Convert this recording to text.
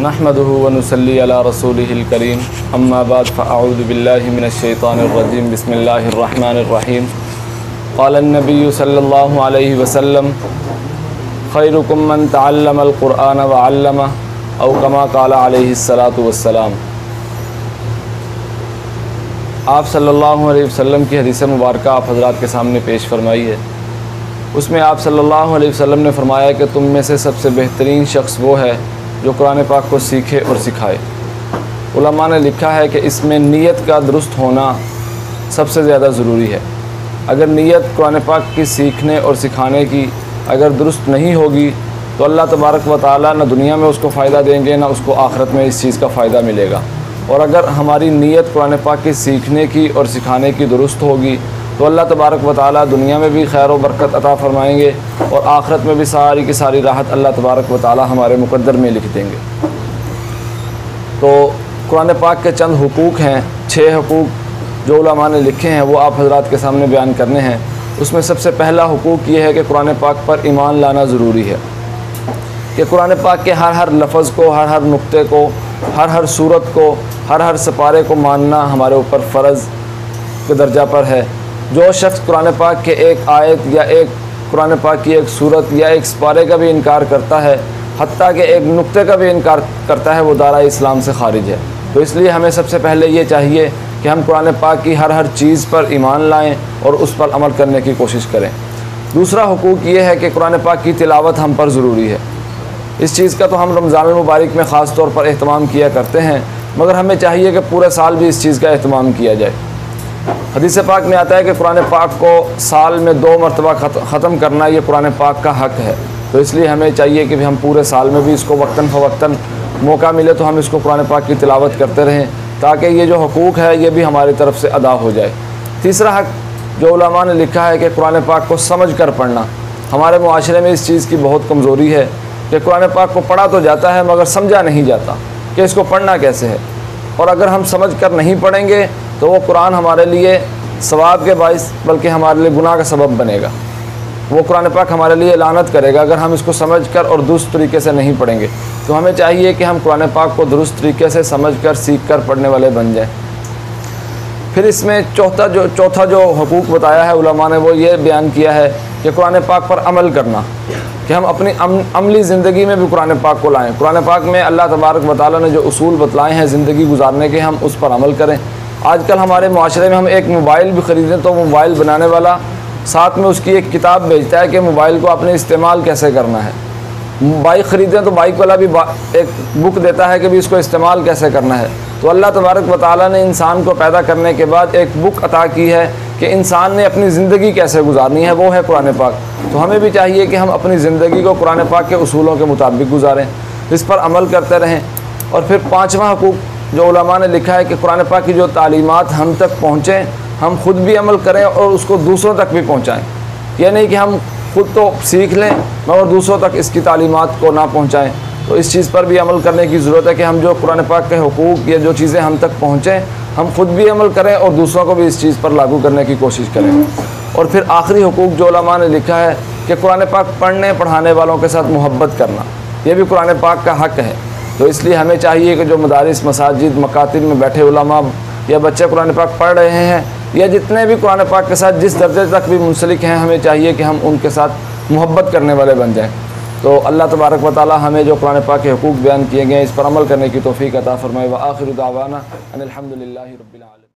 नहमदुहु व नुसल्ली अला रसूलिहिल करीम अम्मा बाद फ़अऊज़ु बिल्लाहि मिनश शैतानिर रजीम बिस्मिल्लाहिर रहमानिर रहीम क़ालन नबिय्यु सल्लल्लाहु अलैहि वसल्लम खैरुकुम मन तअल्लमल क़ुरआन व अल्लमह औ कमा क़ाला अलैहिस्सलातु वस्सलाम। आप सल्लल्लाहु अलैहि वसल्लम की हदीस मुबारक आप हज़रात के सामने पेश फरमाई है। उसमें आप सल्लल्लाहु अलैहि वसल्लम ने फ़रमाया कि तुम में से सबसे बेहतरीन शख्स वो है जो कुरान पाक को सीखे और सिखाए। उलमा ने लिखा है कि इसमें नीयत का दुरुस्त होना सबसे ज़्यादा ज़रूरी है। अगर नीयत कुरान पाक की सीखने और सिखाने की अगर दुरुस्त नहीं होगी तो अल्लाह तबारक व तआला न दुनिया में उसको फ़ायदा देंगे न उसको आखिरत में इस चीज़ का फ़ायदा मिलेगा। और अगर हमारी नीयत कुरान पाक की सीखने की और सिखाने की दुरुस्त होगी तो अल्लाह तबारक व तआला दुनिया में भी खैर व बरकत अता फ़रमाएँगे और आखिरत में भी सारी की सारी राहत अल्लाह तबारक व तआला हमारे मुक़द्दर में लिख देंगे। तो कुरान पाक के चंद हुकूक़ हैं, 6 हुकूक़ जो उलमा ने लिखे हैं वो आप हज़रात के सामने बयान करने हैं। उसमें सबसे पहला हुकूक़ ये है कि कुरान पाक पर ईमान लाना ज़रूरी है कि कुरान पाक के हर लफ्ज़ को, हर नुक्ते को, हर सूरत को, हर सपारे को मानना हमारे ऊपर फ़र्ज़ के दर्जा पर है। जो शख्स कुरान पाक के एक आयत या एक कुरान पाक की एक सूरत या एक सपारे का भी इनकार करता है, हत्ता कि एक नुक्ते का भी इनकार करता है, वो दायरा इस्लाम से ख़ारिज है। तो इसलिए हमें सबसे पहले ये चाहिए कि हम कुरान पाक की हर चीज़ पर ईमान लाएँ और उस पर अमल करने की कोशिश करें। दूसरा हुकूक़ ये है कि कुरान पाक की तिलावत हम पर ज़रूरी है। इस चीज़ का तो हम रमज़ान मुबारक में ख़ास तौर पर एहतमाम किया करते हैं, मगर हमें चाहिए कि पूरे साल भी इस चीज़ का एहतमाम किया जाए। हदीस पाक में आता है कि कुरान पाक को साल में 2 मरतबा ख़त्म करना ये कुरान पाक का हक़ है। तो इसलिए हमें चाहिए कि हम पूरे साल में भी इसको वक्तन फ़वक्तन मौका मिले तो हम इसको कुरान पाक की तिलावत करते रहें ताकि ये जो हुकूक़ है ये भी हमारी तरफ से अदा हो जाए। तीसरा हक़ जो उलमा ने लिखा है कि कुरान पाक को समझ कर पढ़ना। हमारे मुआशरे में इस चीज़ की बहुत कमज़ोरी है कि कुरान पाक को पढ़ा तो जाता है मगर समझा नहीं जाता कि इसको पढ़ना कैसे है। और अगर हम समझ कर नहीं पढ़ेंगे तो वो कुरान हमारे लिए सवाब के बाइस बल्कि हमारे लिए गुनाह का सबब बनेगा। वो कुरान पाक हमारे लिए लानत करेगा अगर हम इसको समझ कर और दुरुस्त तरीके से नहीं पढ़ेंगे। तो हमें चाहिए कि हम कुरान पाक को दुरुस्त तरीके से समझ कर सीख कर पढ़ने वाले बन जाएँ। फिर इसमें चौथा जो हुकूक़ बताया है उलमा ने वो ये बयान किया है कि कुरान पाक पर अमल करना, कि हम अपनी अमली ज़िंदगी में भी कुरान पाक को लाएँ। कुरान पाक में अल्लाह तबारक व तआला ने जो उसूल बतलाए हैं ज़िंदगी गुजारने के, हम उस पर अमल करें। आजकल हमारे माशरे में हम एक मोबाइल भी ख़रीदें तो मोबाइल बनाने वाला साथ में उसकी एक किताब भेजता है कि मोबाइल को आपने इस्तेमाल कैसे करना है। बाइक ख़रीदें तो बाइक वाला भी एक बुक देता है कि भी इसको इस्तेमाल कैसे करना है। तो अल्लाह तबारक व तआला ने इंसान को पैदा करने के बाद एक बुक अता की है कि इंसान ने अपनी ज़िंदगी कैसे गुजारनी है, वो है कुरान पाक। तो हमें भी चाहिए कि हम अपनी ज़िंदगी को कुरान पाक के उसूलों के मुताबिक गुजारें, इस पर अमल करते रहें। और फिर 5वां हुकूक़ जो उलमा ने लिखा है कि कुरान पाक की जो तालीमात हम तक पहुँचें, हम ख़ुद भी अमल करें और उसको दूसरों तक भी पहुँचाएँ। यह नहीं कि हम ख़ुद तो सीख लें मगर दूसरों तक इसकी तालीमात को ना पहुँचाएँ। तो इस चीज़ पर भी अमल करने की ज़रूरत है कि हम जो कुरान पाक के हुकूक़ या जो चीज़ें हम तक पहुँचें हम ख़ुद भी अमल करें और दूसरों को भी इस चीज़ पर लागू करने की कोशिश करें। और फिर आखिरी हुकूक़ जो उलमा ने लिखा है कि कुरान पाक पढ़ने पढ़ाने वालों के साथ मोहब्बत करना, ये भी कुरान पाक का हक़ है। तो इसलिए हमें चाहिए कि जो मदारिस, मसाजिद, मकातिब में बैठे उलमा या बच्चे कुरान पाक पढ़ रहे हैं या जितने भी कुरान पाक के साथ जिस दर्जे तक भी मुंसलिक हैं, हमें चाहिए कि हम उनके साथ मोहब्बत करने वाले बन जाएँ। तो अल्लाह तबारक व तआला हमें जो कुरान पाक के हुकूक़ बयान किए गए हैं इस पर अमल करने की तौफ़ीक़ अता फ़रमाए। व आखिरु दावाना अनिल हम्दुलिल्लाहि रब्बिल आलमीन।